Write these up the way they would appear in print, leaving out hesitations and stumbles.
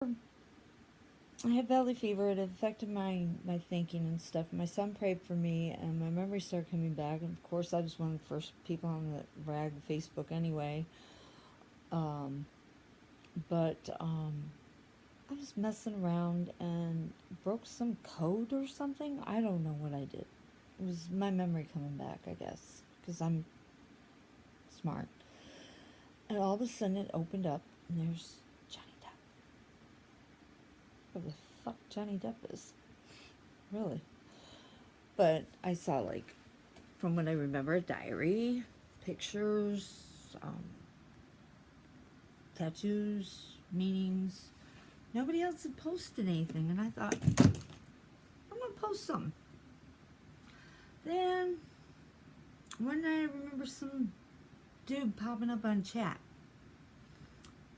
I had belly fever. It affected my thinking and stuff. My son prayed for me, and my memory started coming back. And of course, I was one of the first people on the rag Facebook anyway. Um, but I was messing around and broke some code or something. I don't know what I did. It was my memory coming back, I guess, because I'm smart. And all of a sudden, it opened up, and there's Johnny Depp. Who the fuck Johnny Depp is? Really? But I saw, like, from what I remember, a diary, pictures, tattoos, meanings. Nobody else had posted anything, and I thought, I'm gonna post something. Then one night I remember some dude popping up on chat.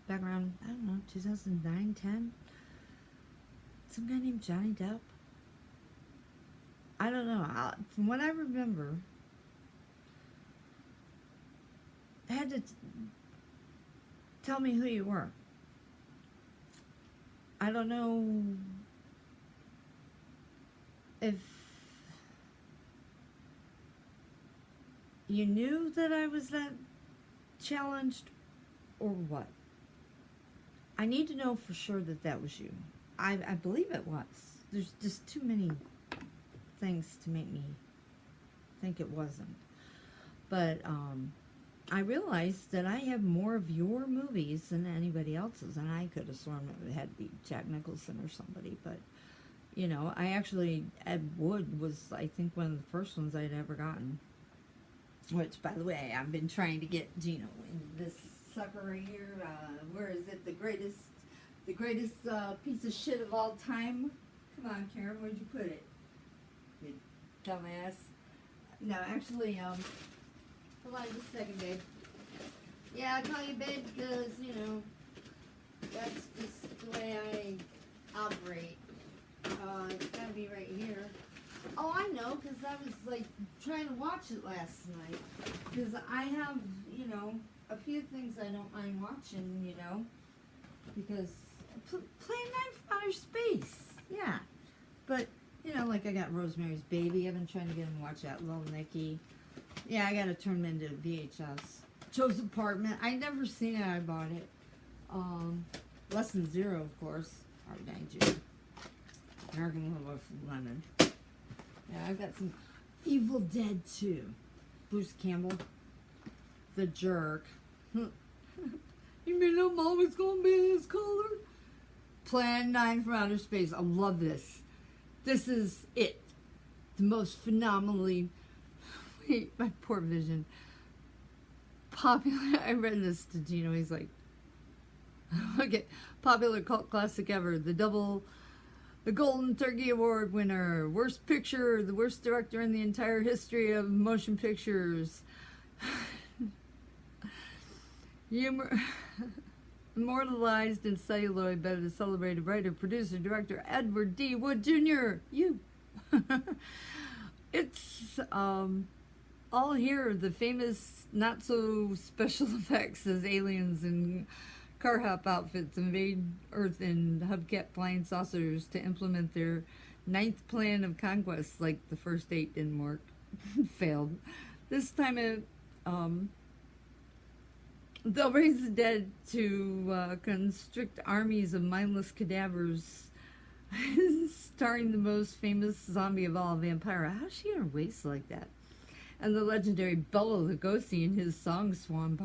Back around, I don't know, 2009, 10. Some guy named Johnny Depp. I don't know. From what I remember, I had to tell me who you were. I don't know if you knew that I was that challenged or what. I need to know for sure that that was you. I believe it was. There's just too many things to make me think it wasn't. But I realized that I have more of your movies than anybody else's, and I could have sworn it had to be Jack Nicholson or somebody. But you know, I actually, Ed Wood was, I think, one of the first ones I'd ever gotten. Which, by the way, I've been trying to get Gino in this sucker right here. Where is it? The greatest piece of shit of all time. Come on, Karen, where'd you put it? You dumbass. No, actually, hold on just a second, babe. Yeah, I call you babe because, you know, that's just the way I operate. It's gotta be right here. Oh, I know, because I was, like, trying to watch it last night. Because I have, you know, a few things I don't mind watching, you know. Because, Plan 9 from Outer Space. Yeah. But, you know, like I got Rosemary's Baby. I've been trying to get him to watch that. Little Nicky. Yeah, I gotta turn him into VHS. Joe's Apartment. I never seen it. I bought it. Lesson Zero, of course. R92. American Werewolf in London. Yeah, I've got some Evil Dead 2. Bruce Campbell. The Jerk. You mean I'm always gonna be this color? Plan 9 from Outer Space. I love this. This is it. The most phenomenally... Wait, my poor vision. Popular... I read this to Gino. He's like... Okay. Popular cult classic ever. The Golden Turkey Award winner. Worst picture. The worst director in the entire history of motion pictures. Humor... Immortalized in celluloid by the celebrated writer, producer, director Edward D. Wood Jr. You. It's all here. The famous, not so special effects as aliens in car hop outfits invade Earth in hubcap flying saucers to implement their ninth plan of conquest. Like the first 8 didn't work, failed. This time it they'll raise the dead to constrict armies of mindless cadavers, starring the most famous zombie of all, Vampira. How's she gonna waste like that? And the legendary Bela Lugosi in his Song Swan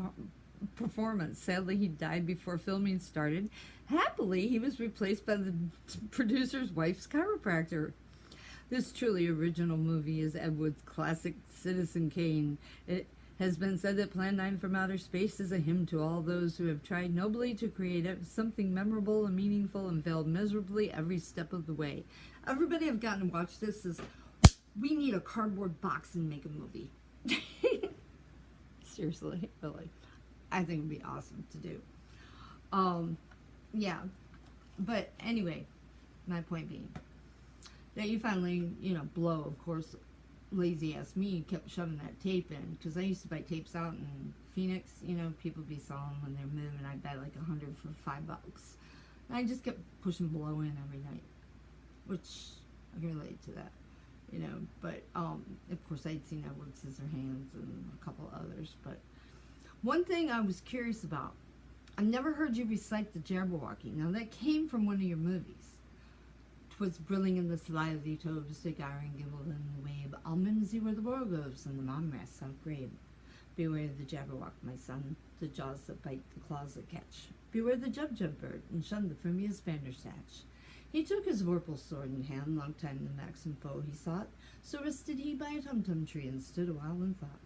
performance. Sadly, he died before filming started. Happily, he was replaced by the producer's wife's chiropractor. This truly original movie is Ed Wood's classic Citizen Kane. It has been said that Plan 9 from Outer Space is a hymn to all those who have tried nobly to create something memorable and meaningful and failed miserably every step of the way. Everybody I've gotten to watch this is, we need a cardboard box and make a movie. Seriously, really. I think it would be awesome to do. Yeah. But anyway, my point being that you finally, you know, Blow, of course, lazy ass me kept shoving that tape in, because I used to buy tapes out in Phoenix. You know, people be selling when they're moving. I'd buy like 100 for $5. And I just kept pushing blow in every night, which I can relate to that, you know. But of course, I'd seen Edward Scissorhands and a couple others. But one thing I was curious about, I never heard you recite the Jabberwocky. Now that came from one of your movies. 'Twas brilling in the slithy tobes, the gyre gimbled in the wabe. All mimsy were the borgoves, and the momrass outgrabe. Beware the Jabberwock, my son, the jaws that bite, the claws that catch. Beware the Jubjub bird, and shun the frumious Bandersnatch. He took his vorpal sword in hand, long time the maxim foe he sought. So rested he by a tum-tum tree, and stood awhile in thought.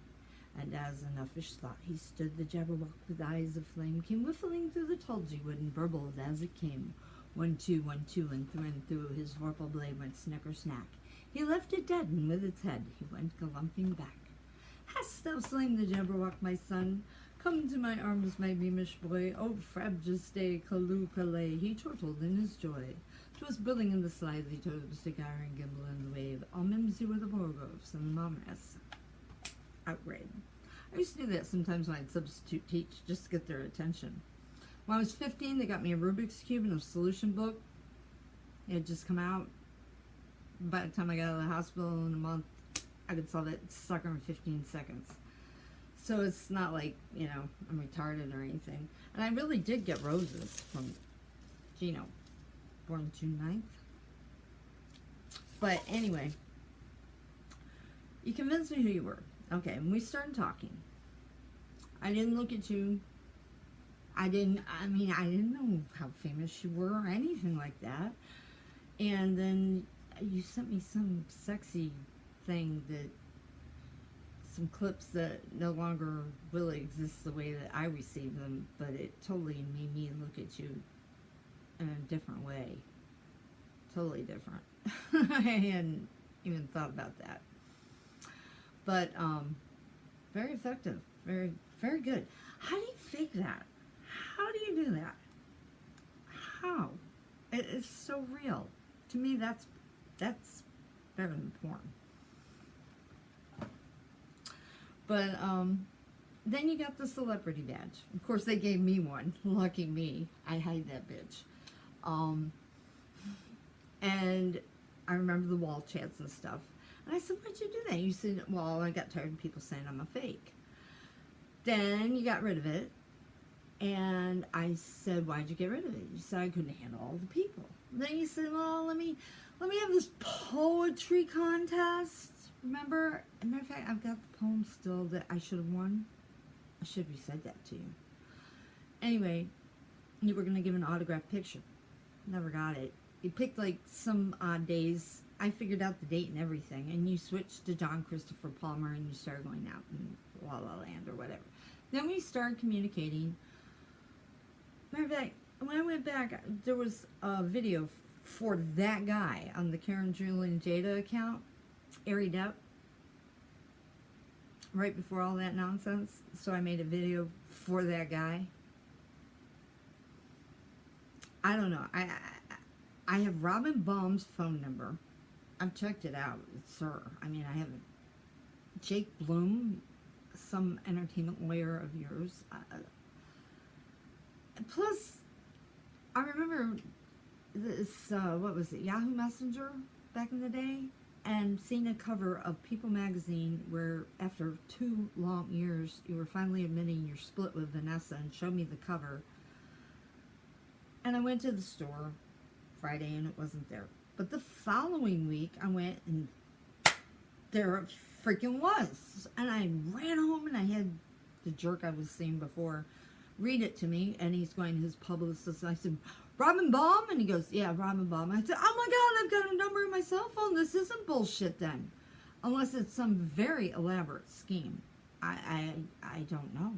And as in uffish thought he stood, the Jabberwock with eyes of flame came whiffling through the tulgey wood, and burbled as it came. 1, 2, 1, 2, and through his vorpal blade went snicker-snack. He left it dead, and with its head he went galumphing back. Hast thou slain the Jabberwock, my son? Come to my arms, my beamish boy. O frabjous Callooh Callay, he chortled in his joy. 'Twas brilling in the slithy tobes, the gyre and gimble in the wave. All mimsy were the borgoves, and the momrass outgrabe. I used to do that sometimes when I'd substitute teach, just to get their attention. When I was 15, they got me a Rubik's Cube and a solution book. It had just come out. By the time I got out of the hospital in a month, I could solve that sucker in 15 seconds. So it's not like, you know, I'm retarded or anything. And I really did get roses from Gino, born June 9th. But anyway, you convinced me who you were. Okay, and we started talking. I didn't look at you. I didn't know how famous you were or anything like that. And then you sent me some sexy thing that, some clips that no longer really exist the way that I received them, but it totally made me look at you in a different way. Totally different. I hadn't even thought about that. But, very effective. Very, very good. How do you fake that? How do you do that? How? It is so real. To me, that's better than porn. But, then you got the celebrity badge. Of course, they gave me one. Lucky me. I hide that bitch. And I remember the wall chats and stuff. And I said, why'd you do that? You said, well, I got tired of people saying I'm a fake. Then you got rid of it. And I said, why'd you get rid of it? You said I couldn't handle all the people. Then you said, well, let me have this poetry contest. Remember? As a matter of fact, I've got the poem still that I should have won. I should have said that to you. Anyway, you were going to give an autographed picture. Never got it. You picked like some odd days. I figured out the date and everything. And you switched to John Christopher Palmer and you started going out in La La Land or whatever. Then we started communicating. Matter of fact, when I went back, there was a video for that guy on the Karen, Julian, Jada account, aired up right before all that nonsense. So I made a video for that guy. I don't know. I have Robin Baum's phone number. I've checked it out. It's her. I mean, I haven't. Jake Bloom, some entertainment lawyer of yours. Plus, I remember this, what was it, Yahoo Messenger back in the day? And seeing a cover of People magazine where after 2 long years, you were finally admitting you're split with Vanessa and showed me the cover. And I went to the store Friday and it wasn't there. But the following week, I went and there it freaking was. And I ran home and I had the jerk I was seeing before read it to me. And he's going to his publicist. And I said, Robin Baum? And he goes, yeah, Robin Baum. I said, oh my God, I've got a number in my cell phone. This isn't bullshit then. Unless it's some very elaborate scheme. I don't know.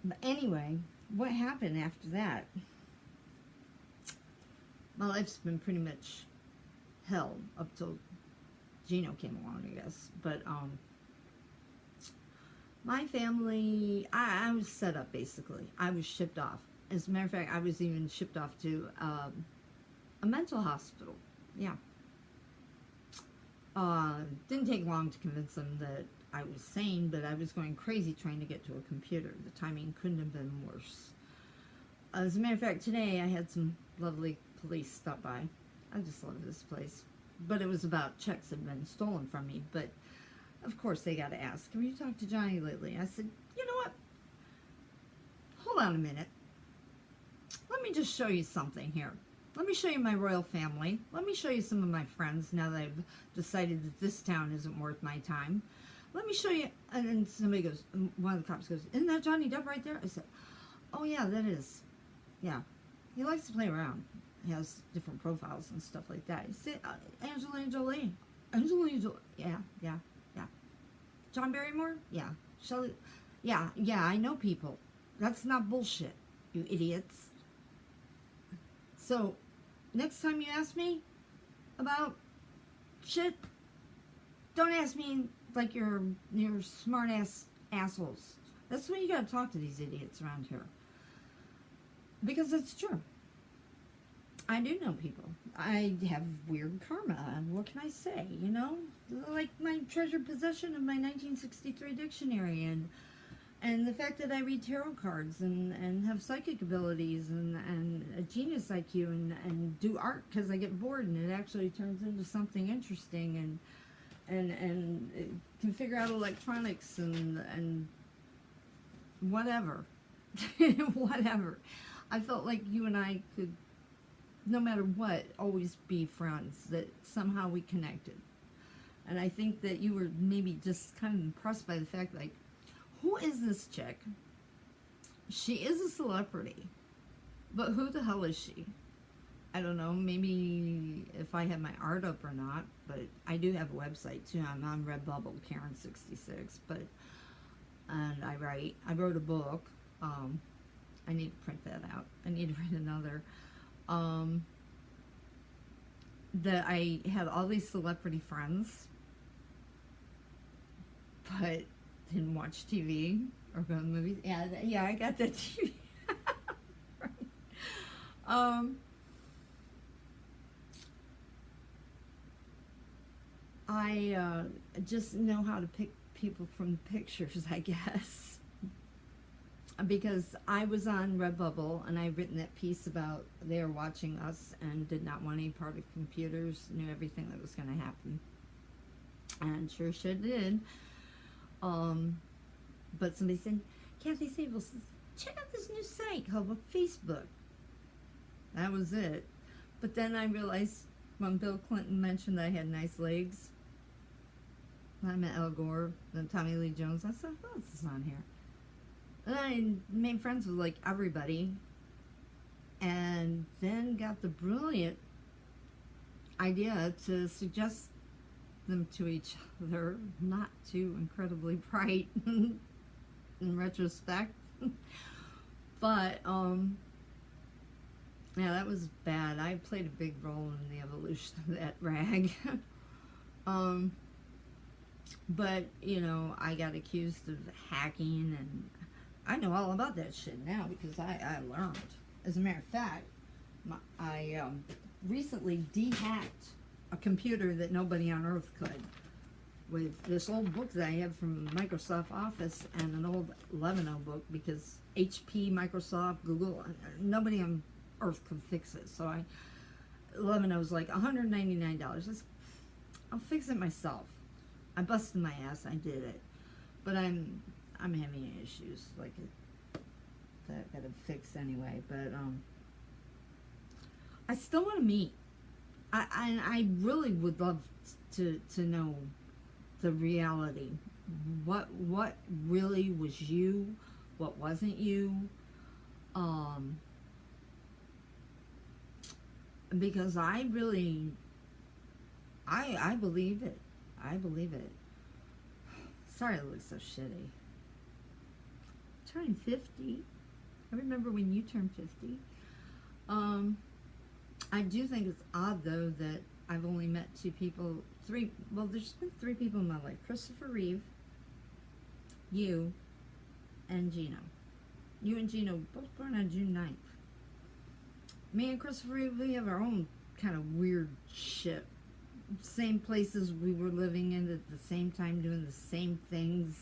But anyway, what happened after that? My life's been pretty much hell up till Gino came along, I guess. But, my family, I was set up, basically. I was shipped off. As a matter of fact, I was even shipped off to a mental hospital. Yeah. Didn't take long to convince them that I was sane, but I was going crazy trying to get to a computer. The timing couldn't have been worse. As a matter of fact, today I had some lovely police stop by. I just love this place. But it was about checks that had been stolen from me. But, of course, they got to ask, have you talked to Johnny lately? I said, you know what? Hold on a minute. Let me just show you something here. Let me show you my royal family. Let me show you some of my friends now that I've decided that this town isn't worth my time. Let me show you. And then somebody goes, one of the cops goes, isn't that Johnny Depp right there? I said, oh, yeah, that is. Yeah. He likes to play around. He has different profiles and stuff like that. He said, Angelina Jolie. Angelina Jolie. Yeah. John Barrymore? Yeah. Shelley. Yeah, I know people. That's not bullshit, you idiots. So, next time you ask me about shit, don't ask me like you're smart ass assholes. That's when you gotta talk to these idiots around here. Because it's true. I do know people. I have weird karma. What can I say? You know? Like my treasured possession of my 1963 dictionary and the fact that I read tarot cards and have psychic abilities and a genius IQ and do art because I get bored and it actually turns into something interesting and can figure out electronics and whatever. Whatever. I felt like you and I could, no matter what, always be friends, that somehow we connected. And I think that you were maybe just kind of impressed by the fact, like, who is this chick? She is a celebrity, but who the hell is she? I don't know, maybe if I have my art up or not, but I do have a website too. I'm on Redbubble, Karen66, and I wrote a book. I need to print that out. I need to write another. That I had all these celebrity friends, but didn't watch TV or go to movies. Yeah, I got that TV. Right. I just know how to pick people from the pictures, I guess. Because I was on Redbubble and I'd written that piece about they were watching us and did not want any part of computers, knew everything that was going to happen. And sure did. But somebody said, Kathy Sable says, check out this new site called Facebook. That was it. But then I realized when Bill Clinton mentioned that I had nice legs, I met Al Gore, then Tommy Lee Jones. I said, oh, this is on here. And I made friends with like everybody, and then got the brilliant idea to suggest them to each other, not too incredibly bright in retrospect. But yeah, that was bad. I played a big role in the evolution of that rag. But you know, I got accused of hacking, and I know all about that shit now because I learned. As a matter of fact, I recently de-hacked a computer that nobody on earth could, with this old book that I have from Microsoft Office and an old Levino book, because HP, Microsoft, Google, nobody on earth could fix it. So Levino was like $199. I'll fix it myself. I busted my ass. I did it, but I'm having issues like that I gotta fix anyway. But I still want to meet. I really would love to know the reality. What really was you? What wasn't you? Because I really, I believe it. I believe it. Sorry I look so shitty. Turning 50. I remember when you turned 50. I do think it's odd though that I've only met two people, there's been three people in my life. Christopher Reeve, you, and Gino. You and Gino both born on June 9th. Me and Christopher Reeve, we have our own kind of weird shit same places we were living in at the same time, doing the same things.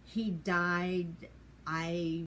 He died. I